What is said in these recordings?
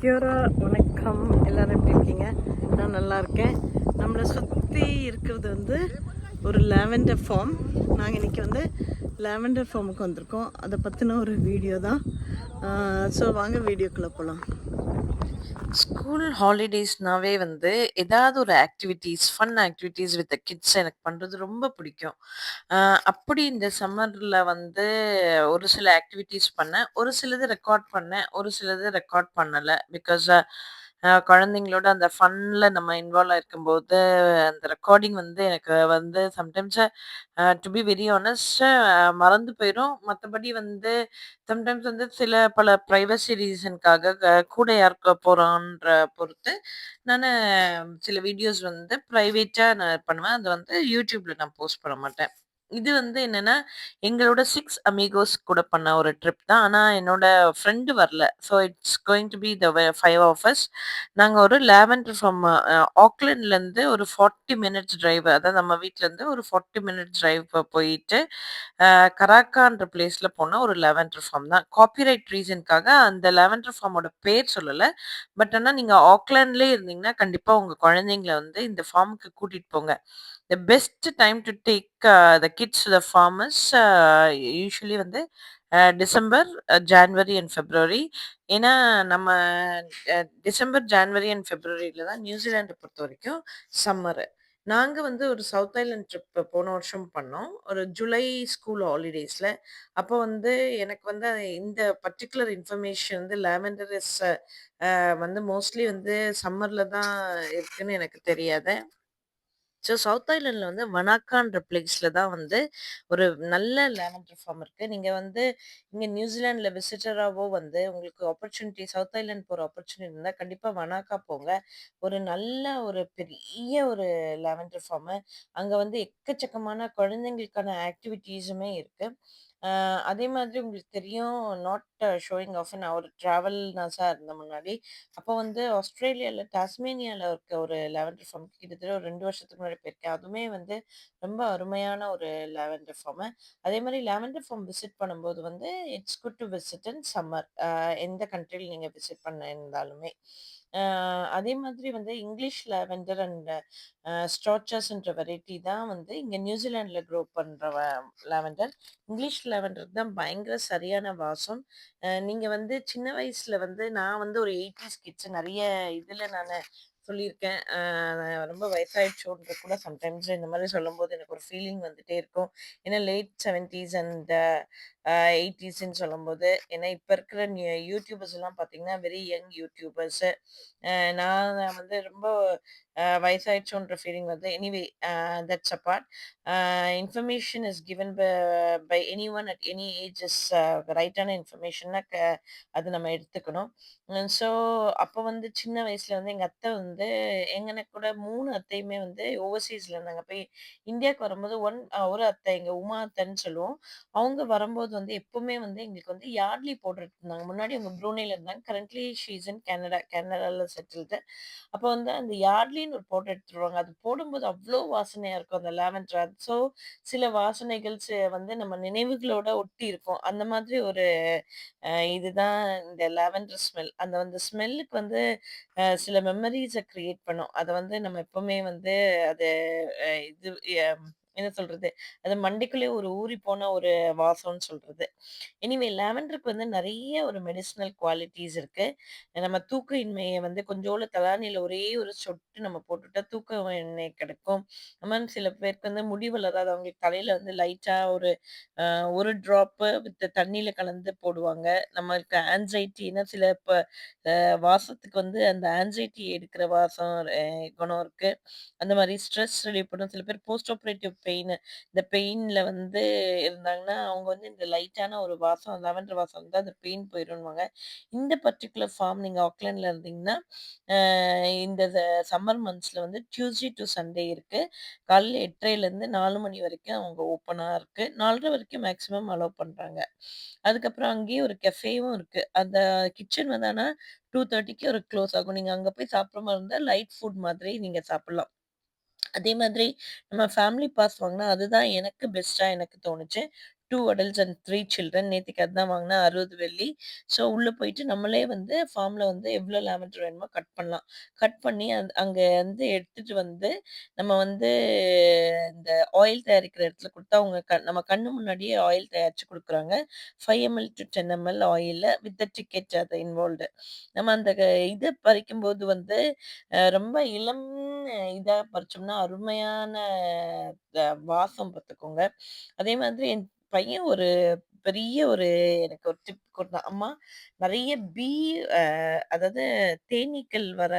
கியோரா வணக்கம். எல்லாரும் எப்படி இருக்கீங்க? நான் நல்லா இருக்கேன். நம்மளை சுற்றி இருக்கிறது வந்து ஒரு லாவெண்டர் ஃபார்ம். நாங்கள் இன்றைக்கி வந்து லாவெண்டர் ஃபார்முக்கு வந்திருக்கோம். அதை பற்றின ஒரு வீடியோ தான். ஸோ வாங்க வீடியோக்குள்ளே போகலாம். ஸ்கூல் ஹாலிடேஸ்னாவே வந்து ஏதாவது ஒரு activities, fun activities with the kids எனக்கு பண்றது ரொம்ப பிடிக்கும். அ அப்படி இந்த சம்மர்ல வந்து ஒரு சில ஆக்டிவிட்டீஸ் பண்ணேன். ஒரு சிலது ரெக்கார்ட் பண்ணேன். ஒரு சிலது ரெக்கார்ட் பண்ணல. பிகாஸ் குழந்தைங்களோட அந்த ஃபன்ல நம்ம இன்வால்வ் ஆயிருக்கும்போது, அந்த ரெக்கார்டிங் வந்து எனக்கு வந்து sometimes to be very honest மறந்து போயிரும். மத்தபடி வந்து சம்டைம்ஸ் வந்து சில பல பிரைவசி ரீசன்க்காக கூட யார் போறோன்ற பொறுத்து நானு சில வீடியோஸ் வந்து பிரைவேட்டா நான் பண்ணுவேன். அது வந்து YouTubeல நான் போஸ்ட் பண்ண மாட்டேன். இது வந்து என்னன்னா, எங்களோட 6 அமிகோஸ் கூட பண்ண ஒரு ட்ரிப் தான். ஆனா என்னோட ஃப்ரெண்ட் வரல. So it's going to be the 5 of us. நாங்க ஒரு லாவெண்டர் ஃப்ரம் ஆக்லாண்ட்லேருந்து ஒரு 40 மினிட்ஸ் டிரைவ், அதாவது நம்ம வீட்லருந்து ஒரு 40 மினிட்ஸ் டிரைவ் போயிட்டு கராக்கான்ற பிளேஸ்ல போன ஒரு லாவெண்டர் ஃபார்ம் தான். காப்பிரைட் ரீசன்க்காக அந்த லாவெண்டர் ஃபார்மோட பேர் சொல்லல. பட் ஆனா நீங்க ஆக்லாண்ட்லயே இருந்தீங்கன்னா, கண்டிப்பா உங்க குழந்தைங்கள வந்து இந்த ஃபார்முக்கு கூட்டிட்டு போங்க. The best time to take the kids to the farm is usually வந்து டிசம்பர், ஜான்வரி அண்ட் பிப்ரவரி. ஏன்னா நம்ம டிசம்பர், ஜான்வரி அண்ட் பிப்ரவரில தான் நியூசிலாண்ட பொறுத்தவரைக்கும் சம்மரு. நாங்க வந்து ஒரு சவுத் ஐலேண்ட் ட்ரிப் போன வருஷம் பண்ணோம். ஒரு ஜூலை ஸ்கூல் ஹாலிடேஸ்ல. அப்போ வந்து எனக்கு வந்து இந்த பர்ட்டிகுலர் இன்ஃபர்மேஷன் வந்து லாவெண்டர் இஸ் வந்து மோஸ்ட்லி வந்து சம்மர்ல தான் இருக்குன்னு எனக்கு தெரியாது. ஸோ சவுத் ஐலேண்ட்ல வந்து வனாக்கான்ற பிளேஸ்ல தான் வந்து ஒரு நல்ல லாவெண்டர் ஃபார்ம் இருக்கு. நீங்க வந்து இங்க நியூசிலாண்ட்ல விசிட்டராவோ வந்து உங்களுக்கு ஆப்பர்ச்சுனிட்டி சவுத் ஐலேண்ட் போற ஆப்பர்ச்சுனிட்டி இருந்தா கண்டிப்பா வனாக்கா போங்க. ஒரு நல்ல ஒரு பெரிய ஒரு லாவெண்டர் ஃபார்மு. அங்க வந்து எக்கச்சக்கமான குழந்தைங்களுக்கான ஆக்டிவிட்டீஸுமே இருக்கு. அ அதே மாதிரி உங்களுக்கு தெரியும், நாட் ஷோயிங் ஆஃப் நான் ஒரு ட்ராவல் நர்ஸா இருந்தேன் முன்னாடி. அப்போ வந்து ஆஸ்திரேலியால டாஸ்மேனியால இருக்க ஒரு லாவெண்டர் ஃபார்ம் கிட்டத்தட்ட ஒரு 2 வருஷத்துக்கு முன்னாடி போயிருக்கேன். அதுவுமே வந்து ரொம்ப அருமையான ஒரு லாவெண்டர் ஃபார்மு. அதே மாரி லாவெண்டர் ஃபார்ம் விசிட் பண்ணும்போது வந்து it's good to visit in summer. எந்த கண்ட்ரில நீங்க விசிட் பண்ண இருந்தாலுமே. அ அதே மாதிரி வந்து இங்கிலீஷ் லாவெண்டர் அண்ட் ஸ்ட்ராச்சஸ்ன்ற வெரைட்டி தான் வந்து இங்க நியூசிலாண்ட்ல க்ரோ பண்ற லாவெண்டர். இங்கிலீஷ் லாவெண்டருக்கு தான் பயங்கர சரியான வாசம். நீங்க வந்து சின்ன வயசுல வந்து நான் வந்து ஒரு 80ஸ் கிட்ஸ் நெறைய இதுல நானு சொல்லியிருக்கேன். ரொம்ப வயசாயிடுச்சோன்ற கூட சம்டைம்ஸ் இந்த மாரி சொல்லும்போது எனக்கு ஒரு ஃபீலிங் வந்துட்டே இருக்கும். ஏன்னா லேட் 70ஸ் அண்ட் 80ஸ்ன்னு சொல்லும்போது, ஏன்னா இப்ப இருக்கிற யூடியூபர்ஸ் எல்லாம் பார்த்தீங்கன்னா, வெரி யங் யூடியூபர்ஸு. நான் வந்து ரொம்ப வயசாயிடுச்சோன்ற ஃபீலிங் வருது. Anyway that's apart. Information is given by anyone at any age is ரைட்டான இன்ஃபர்மேஷன்னா அது நம்ம எடுத்துக்கணும். ஸோ அப்போ வந்து சின்ன வயசுல வந்து எங்க அத்தை வந்து எனக்கு கூட 3 அத்தையுமே வந்து ஓவர்சீஸ்ல இருந்தாங்க. போய் இந்தியாவுக்கு வரும்போது ஒரு அத்தை எங்க உமா அத்தைன்னு சொல்லுவோம். அவங்க வரும்போது வந்து எப்பவுமே வந்து எங்களுக்கு வந்து யார்ட்லி பவுடர் எடுத்துருந்தாங்க. முன்னாடி அவங்க ப்ரூனேல இருந்தாங்க. Currently she is in Canada. கனடால செட்டில்டு. அப்போ வந்து அந்த யார்ட்லின்னு ஒரு பவுடர் எடுத்துட்டு வருவாங்க. அது போடும்போது அவ்ளோ வாசனையா இருக்கும் அந்த லாவெண்டர். ஸோ சில வாசனைகள் வந்து நம்ம நினைவுகளோட ஒட்டி இருக்கும். அந்த மாதிரி ஒரு இதுதான் இந்த லாவெண்டர் ஸ்மெல். அந்த ஸ்மெல்லுக்கு வந்து சில மெமரீஸ கிரியேட் பண்ணும். அத வந்து நம்ம எப்பவுமே வந்து அது இது எ என்ன சொல்றது? அது மண்டைக்குள்ளேயே ஒரு ஊறிப்போன ஒரு வாசம்ன்னு சொல்றது. எனிவே லாவெண்டருக்கு வந்து நெறைய ஒரு மெடிசினல் குவாலிட்டீஸ் இருக்கு. நம்ம தூக்க இன்மைய வந்து கொஞ்சோண்டு தலானியில ஒரே ஒரு சொட்டு நம்ம போட்டுட்டா தூக்க கிடைக்கும். அது மாரி சில பேருக்கு வந்து முடி வளராது. அவங்களுக்கு தலையில வந்து லைட்டா ஒரு அ ஒரு ட்ராப்பு வித் தண்ணீல கலந்து போடுவாங்க. நம்மளுக்கு ஆங்சைட்டின்னா சில வாசத்துக்கு வந்து அந்த ஆங்சைட்டி எடுக்கிற வாசம் குணம் இருக்கு. அந்த மாரி ஸ்ட்ரெஸ் ரிலீவ் பண்ணும். சில பேர் போஸ்ட் ஆப்பரேட்டிவ் இந்த பெயின்ல வந்து இருந்தாங்கன்னா, அவங்க வந்து இந்த லைட்டான ஒரு வாசம் லாவெண்டர் வாசம் வந்தா அந்த பெயின் போயிருன்னுவாங்க. இந்த பர்ட்டிகுலர் ஃபார்ம் நீங்க ஆக்லாண்ட்ல இருந்தீங்கன்னா, அ இந்த சம்மர் மந்த்ஸ்ல வந்து டியூஸ்டே டூ சண்டே இருக்கு. காலையில 8:30லேருந்து 4 மணி வரைக்கும் அவங்க ஓப்பனா இருக்கு. 4:30 வரைக்கும் மேக்ஸிமம் அலோவ் பண்றாங்க. அதுக்கப்புறம் அங்கேயே ஒரு கஃபேவும் இருக்கு. அந்த கிட்சன் வந்து ஆனா 2:30க்கு ஒரு க்ளோஸ் ஆகும். நீங்க அங்க போய் சாப்பிடுற மாரி இருந்தா லைட் ஃபுட் மாதிரி நீங்க சாப்பிடலாம். அதே மாதிரி நம்ம ஃபேமிலி பாஸ் வாங்குனா, அதுதான் எனக்கு பெஸ்ட்டா எனக்கு தோணுச்சு. 2 அடல்ட்ஸ் அண்ட் 3 சில்ட்ரன். நேத்திக்கு அதுதான் வாங்குனேன். 60 வெள்ளி. ஸோ உள்ள போயிட்டு நம்மளே வந்து ஃபார்ம்ல வந்து எவ்வளோ லாவெண்டர் வேணுமோ கட் பண்ணலாம். கட் பண்ணி அங்க வந்து எடுத்துட்டு வந்து நம்ம வந்து இந்த ஆயில் தயாரிக்கிற இடத்துல குடுத்தா அவங்க நம்ம கண்ணு முன்னாடியே ஆயில் தயாரிச்சு குடுக்குறாங்க. 5 எம்எல் டூ 10 எம்எல் ஆயில்ல வித் த டிக்கெட் அது இன்வால்வ்டு. நம்ம அந்த இத பறிக்கும்போது வந்து ரொம்ப இளம் இதா பறிச்சோம்னா அருமையான வாசம் பார்த்துக்கோங்க. அதே மாதிரி என் பையன் ஒரு பெரிய ஒரு எனக்கு ஒரு டிப் குடுத்தான். அம்மா நெறைய அ அதாவது தேனீக்கள் வர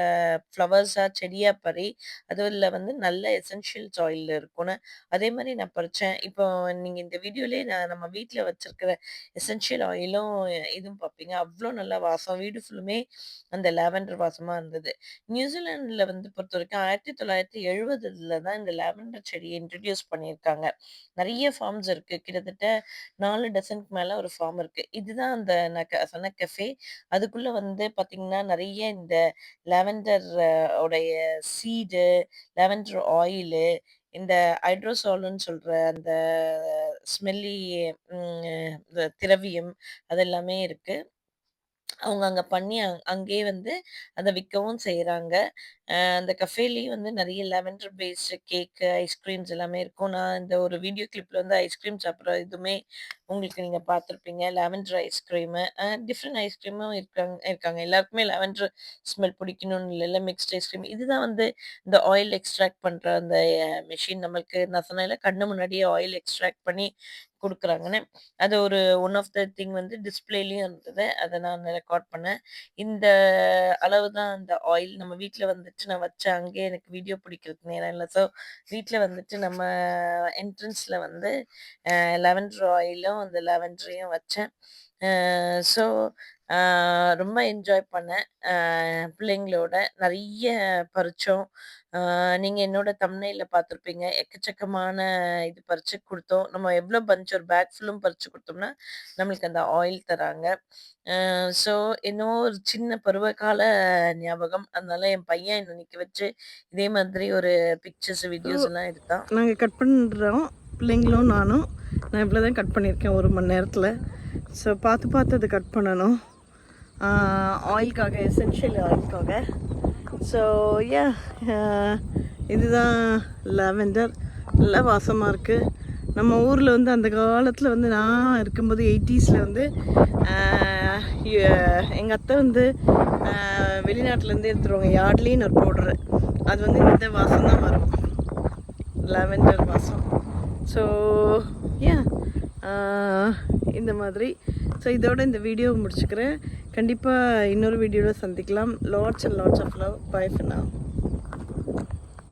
ஃப்ளவர்ஸா செடியா பறி, அதுல வந்து நல்ல எசென்ஷியல்ஸ் ஆயில் இருக்கும்னு. அதே மாரி நான் பறிச்சேன். இப்போ நீங்க இந்த வீடியோலயே நம்ம வீட்ல வச்சிருக்கிற எசென்ஷியல் ஆயிலும் இதுவும் பார்ப்பீங்க. அவ்ளோ நல்ல வாசம். வீடு ஃபுல்லுமே அந்த லாவெண்டர் வாசமா இருந்தது. நியூசிலாந்துல வந்து பொறுத்தவரைக்கும் 1970ல தான் இந்த லாவெண்டர் செடிய இன்ட்ரோடியூஸ் பண்ணியிருக்காங்க. நெறைய ஃபார்ம்ஸ் இருக்கு. கிட்டத்தட்ட 4 டசனுக்கு மேல ஒரு ஃபார்ம் இருக்கு. இதுதான் அந்த நான் சொன்ன கஃபே. அதுக்குள்ள வந்து பார்த்தீங்கன்னா, நெறைய இந்த லாவெண்டர் உடைய சீடு, லாவெண்டர் ஆயிலு, இந்த ஹைட்ரோசால்ன்னு சொல்ற அந்த ஸ்மெல்லி திரவியம் அது எல்லாமே இருக்கு. அவங்க அங்க பண்ணி அங்கேயே வந்து அத விக்கவும் செய்றாங்க. அந்த கஃபேலயும் வந்து நெறைய லாவெண்டர் பேஸ்டு கேக்கு, ஐஸ்கிரீம்ஸ் எல்லாமே இருக்கும். நான் இந்த ஒரு வீடியோ கிளிப்ல வந்து ஐஸ்கிரீம் சாப்பிடுற இதுவுமே உங்களுக்கு நீங்க பார்த்துருப்பீங்க. லாவெண்டர் ஐஸ்கிரீமு, டிஃபரெண்ட் ஐஸ்கிரீமும் இருக்காங்க. எல்லாருக்குமே லாவெண்டர் ஸ்மெல் பிடிக்கணும்னு இல்லல்ல. Mixed ice cream. இதுதான் வந்து இந்த ஆயில் எக்ஸ்ட்ராக்ட் பண்ற அந்த மெஷின் நம்மளுக்கு நான் சொன்னேன்ல கண்ணு முன்னாடியே ஆயில் எக்ஸ்ட்ராக்ட் பண்ணி குடுக்குறாங்கன்னு. அது ஒரு ஒன் ஆஃப் த திங் வந்து டிஸ்ப்ளேலயும் இருந்தது. அத நான் ரெக்கார்ட் பண்ணேன். இந்த அளவு தான் அந்த ஆயில் நம்ம வீட்ல வந்துட்டு நான் வச்சேன். அங்கேயே எனக்கு வீடியோ பிடிக்கிறதுக்கு நேரம் இல்ல. ஸோ வீட்ல வந்துட்டு நம்ம என்ட்ரன்ஸ்ல வந்து லாவெண்டர் ஆயிலும், அந்த லாவெண்டரையும் வச்சேன். ஸோ அ ரொம்ப என்ஜாய் பண்ணேன். பிள்ளைங்களோட நெறைய பறிச்சோம். நீங்க என்னோட தம்ப்நெயில்ல பார்த்துருப்பீங்க. எக்கச்சக்கமான இது பறிச்சு குடுத்தோம். நம்ம எவ்ளோ பஞ்ச் ஒரு பேக் ஃபுல்லும் பறிச்சு குடுத்தோம்னா, நம்மளுக்கு அந்த ஆயில் தராங்க. ஸோ என்னவோ ஒரு சின்ன பருவகால ஞாபகம். அதனால என் பையன் என்ன நிக்க வச்சு, இதே மாதிரி ஒரு பிக்சர்ஸ், ஸோ வீடியோஸ் எல்லாம் எடுத்தான். நாங்கள் கட் பண்ணுறோம், பிள்ளைங்களும் நானும். நான் இவ்வளோ தான் கட் பண்ணியிருக்கேன் 1 மணி நேரத்தில். ஸோ பார்த்து பார்த்து அதை கட் பண்ணணும். ஆயிலுக்காக, எசென்ஷியல் ஆயிலுக்காக. ஸோ யா இதுதான் லாவெண்டர். நல்லா வாசமாக இருக்குது. நம்ம ஊரில் வந்து அந்த காலத்தில் வந்து நான் இருக்கும்போது 80ஸ்ல வந்து எங்கள் அத்தை வந்து வெளிநாட்டிலேருந்து எடுத்துருவாங்க. யார்ட்லின்னு ஒரு பவுட்ரு. அது வந்து இந்த வாசம் தான் வரும், லாவெண்டர் வாசம். ஸோ யா இந்த மாதிரி. ஸோ இதோட இந்த வீடியோவை முடிச்சுக்கிறேன். கண்டிப்பாக இன்னொரு வீடியோவில் சந்திக்கலாம். Lots and lots of love. Bye for now.